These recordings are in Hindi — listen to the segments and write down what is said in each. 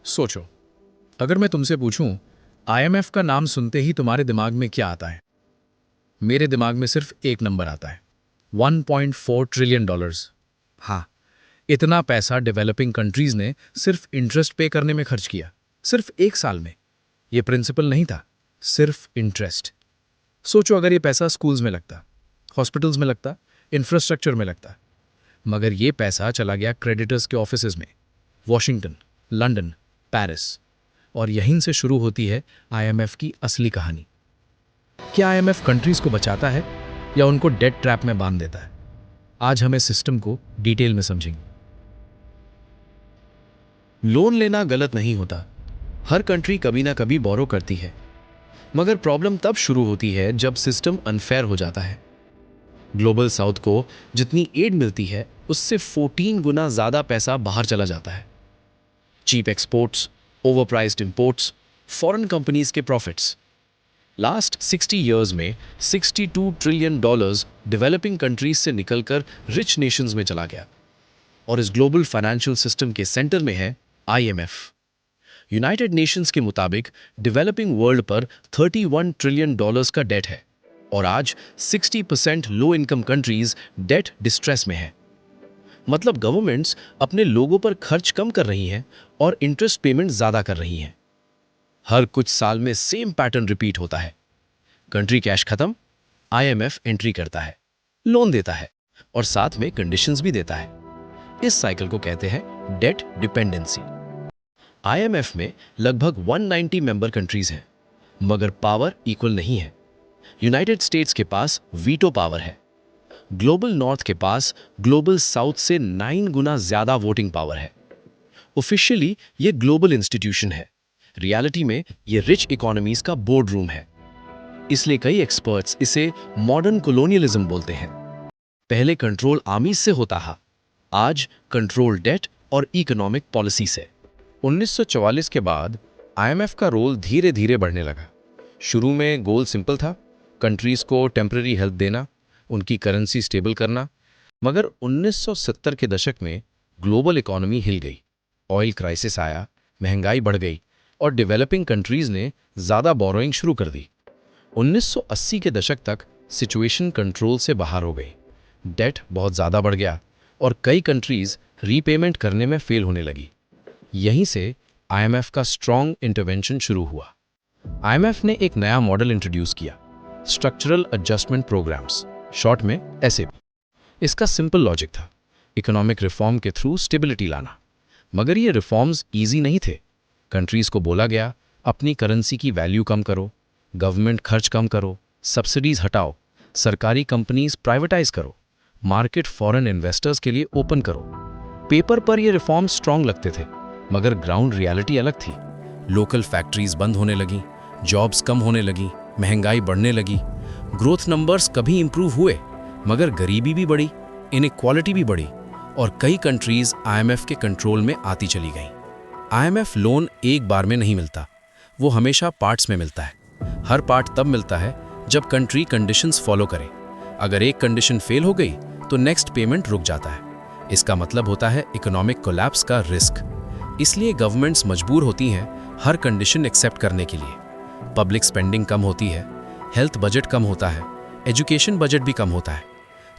सोचो, अगर मैं तुमसे पूछूं, आईएमएफ का नाम सुनते ही तुम्हारे दिमाग में क्या आता है? मेरे दिमाग में सिर्फ एक नंबर आता है, 1.4 ट्रिलियन डॉलर्स। हाँ, इतना पैसा डेवलपिंग कंट्रीज ने सिर्फ इंटरेस्ट पे करने में खर्च किया, सिर्फ एक साल में। ये प्रिंसिपल नहीं था, सिर्फ इंटरेस्ट। सोचो, अगर ये पैसा स्कूल्स में लगता, हॉस्पिटल्स में लगता, इंफ्रास्ट्रक्चर में लगता, मगर ये पैसा चला गया क्रेडिटर्स के ऑफिसेज में, वॉशिंगटन, लंदन, पेरिस। और यहीं से शुरू होती है आईएमएफ की असली कहानी। क्या आईएमएफ कंट्रीज को बचाता है या उनको डेट ट्रैप में बांध देता है? आज हम इस सिस्टम को डिटेल में समझेंगे। लोन लेना गलत नहीं होता। हर कंट्री कभी ना कभी बोरो करती है, मगर प्रॉब्लम तब शुरू होती है जब सिस्टम अनफेयर हो जाता है। ग्लोबल साउथ को जितनी एड मिलती है उससे 14 गुना ज्यादा पैसा बाहर चला जाता है। Cheap exports, overpriced imports, foreign companies के प्रॉफिट्स। लास्ट 60 इयर्स में 62 ट्रिलियन डॉलर्स डेवलपिंग कंट्रीज से निकलकर रिच नेशंस में चला गया। और इस ग्लोबल फाइनेंशियल सिस्टम के सेंटर में है आईएमएफ। यूनाइटेड नेशंस के मुताबिक डेवलपिंग वर्ल्ड पर 31 ट्रिलियन डॉलर्स का डेट है और आज 60% low income countries debt distress में है। मतलब गवर्नमेंट्स अपने लोगों पर खर्च कम कर रही हैं और इंटरेस्ट पेमेंट ज्यादा कर रही हैं। हर कुछ साल में सेम पैटर्न रिपीट होता है। कंट्री कैश खत्म, आईएमएफ एंट्री करता है, लोन देता है और साथ में कंडीशंस भी देता है। इस साइकिल को कहते हैं डेट डिपेंडेंसी। आईएमएफ में लगभग 190 मेंबर कंट्रीज हैं, मगर पावर इक्वल नहीं है। यूनाइटेड स्टेट्स के पास वीटो पावर है। ग्लोबल नॉर्थ के पास ग्लोबल साउथ से 9 गुना ज्यादा वोटिंग पावर है। ऑफिशियली ये ग्लोबल इंस्टीट्यूशन है, रियलिटी में ये रिच इकोनॉमीज का बोर्ड रूम है। इसलिए कई एक्सपर्ट्स इसे मॉडर्न कोलोनियलिज्म बोलते हैं। पहले कंट्रोल आर्मीज से होता था, आज कंट्रोल डेट और इकोनॉमिक पॉलिसी से। 1944 के बाद आईएमएफ का रोल धीरे धीरे बढ़ने लगा। शुरू में गोल सिंपल था, कंट्रीज को टेम्पररी हेल्प देना, उनकी करेंसी स्टेबल करना। मगर 1970 के दशक में ग्लोबल इकोनॉमी हिल गई, ऑयल क्राइसिस आया, महंगाई बढ़ गई और डेवलपिंग कंट्रीज ने ज़्यादा बोरोइंग शुरू कर दी। 1980 के दशक तक सिचुएशन कंट्रोल से बाहर हो गई। डेट बहुत ज़्यादा बढ़ गया और कई कंट्रीज रीपेमेंट करने में फेल होने लगी। यहीं से आईएमएफ का स्ट्रॉन्ग इंटरवेंशन शुरू हुआ। आईएमएफ ने एक नया मॉडल इंट्रोड्यूस किया, स्ट्रक्चरल एडजस्टमेंट प्रोग्राम्स, शॉर्ट में एसएपी। इसका सिंपल लॉजिक था, इकोनॉमिक रिफॉर्म के थ्रू स्टेबिलिटी लाना। मगर ये रिफॉर्म्स इजी नहीं थे। कंट्रीज को बोला गया, अपनी करेंसी की वैल्यू कम करो, गवर्नमेंट खर्च कम करो, सब्सिडीज हटाओ, सरकारी कंपनीज प्राइवेटाइज करो, मार्केट फॉरेन इन्वेस्टर्स के लिए ओपन करो। पेपर पर ये रिफॉर्म स्ट्रांग लगते थे, मगर ग्राउंड रियलिटी अलग थी। लोकल फैक्ट्रीज बंद होने लगी, जॉब्स कम होने लगी, महंगाई बढ़ने लगी। ग्रोथ नंबर्स कभी इंप्रूव हुए, मगर गरीबी भी बढ़ी, इनइक्वालिटी भी बढ़ी और कई कंट्रीज आईएमएफ के कंट्रोल में आती चली गईं। आईएमएफ लोन एक बार में नहीं मिलता, वो हमेशा पार्ट्स में मिलता है। हर पार्ट तब मिलता है जब कंट्री कंडीशंस फॉलो करे। अगर एक कंडीशन फेल हो गई तो नेक्स्ट पेमेंट रुक जाता है। इसका मतलब होता है इकोनॉमिक कोलैप्स का रिस्क। इसलिए गवर्नमेंट्स मजबूर होती हैं हर कंडीशन एक्सेप्ट करने के लिए। पब्लिक स्पेंडिंग कम होती है, हेल्थ बजट कम होता है, एजुकेशन बजट भी कम होता है।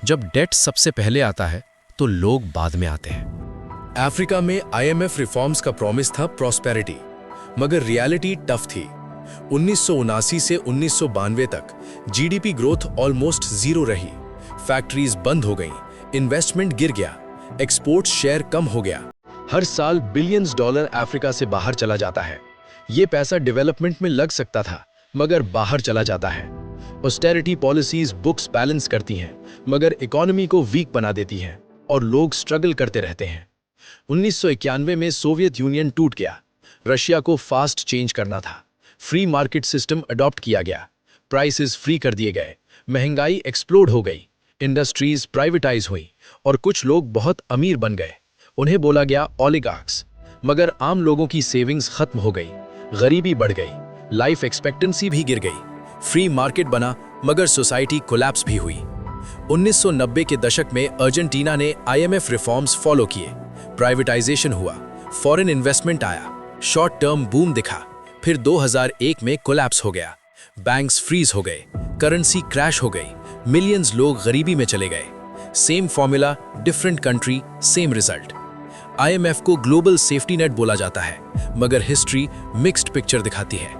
जब डेट सबसे पहले आता है तो लोग बाद में आते हैं। अफ्रीका में आईएमएफ रिफॉर्म्स का प्रॉमिस था प्रॉस्पेरिटी, मगर रियलिटी टफ थी। 1979 से 1992 तक जीडीपी ग्रोथ ऑलमोस्ट जीरो रही। फैक्ट्रीज बंद हो गईं, इन्वेस्टमेंट गिर गया, एक्सपोर्ट शेयर कम हो गया। हर साल बिलियंस डॉलर अफ्रीका से बाहर चला जाता है। ये पैसा डेवलपमेंट में लग सकता था, मगर बाहर चला जाता है। ऑस्टेरिटी पॉलिसीज बुक्स बैलेंस करती हैं, मगर इकोनॉमी को वीक बना देती हैं और लोग स्ट्रगल करते रहते हैं। 1991 में सोवियत यूनियन टूट गया। रशिया को फास्ट चेंज करना था। फ्री मार्केट सिस्टम अडॉप्ट किया गया, प्राइसेस फ्री कर दिए गए, महंगाई एक्सप्लोड हो गई, इंडस्ट्रीज प्राइवेटाइज हुई और कुछ लोग बहुत अमीर बन गए। उन्हें बोला गया ओलिगार्क्स। मगर आम लोगों की सेविंग्स खत्म हो गई, गरीबी बढ़ गई, लाइफ एक्सपेक्टेंसी भी गिर गई। फ्री मार्केट बना, मगर सोसाइटी कोलैप्स भी हुई। 1990 के दशक में अर्जेंटीना ने आईएमएफ रिफॉर्म्स फॉलो किए। प्राइवेटाइजेशन हुआ, फॉरेन इन्वेस्टमेंट आया, शॉर्ट टर्म बूम दिखा, फिर 2001 में कोलैप्स हो गया, बैंक्स फ्रीज हो गए, करेंसी क्रैश हो गई, मिलियंस लोग गरीबी में चले गए। Same formula, different country, same result. IMF को ग्लोबल सेफ्टी नेट बोला जाता है, मगर हिस्ट्री मिक्स्ड पिक्चर दिखाती है।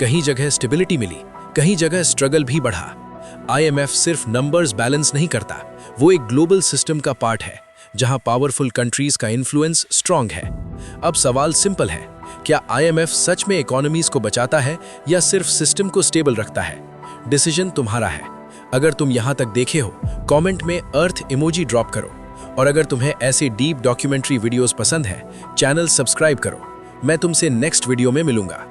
कहीं जगह स्टेबिलिटी मिली, कहीं जगह स्ट्रगल भी बढ़ा। आईएमएफ सिर्फ नंबर्स बैलेंस नहीं करता, वो एक ग्लोबल सिस्टम का पार्ट है जहां पावरफुल कंट्रीज का इन्फ्लुएंस स्ट्रांग है। अब सवाल सिंपल है, क्या आईएमएफ सच में इकोनॉमीज को बचाता है या सिर्फ सिस्टम को स्टेबल रखता है? डिसीजन तुम्हारा है। अगर तुम यहां तक देखे हो, कमेंट में अर्थ इमोजी ड्रॉप करो। और अगर तुम्हें ऐसे डीप डॉक्यूमेंट्री वीडियोस पसंद है, चैनल सब्सक्राइब करो। मैं तुमसे नेक्स्ट वीडियो में मिलूंगा।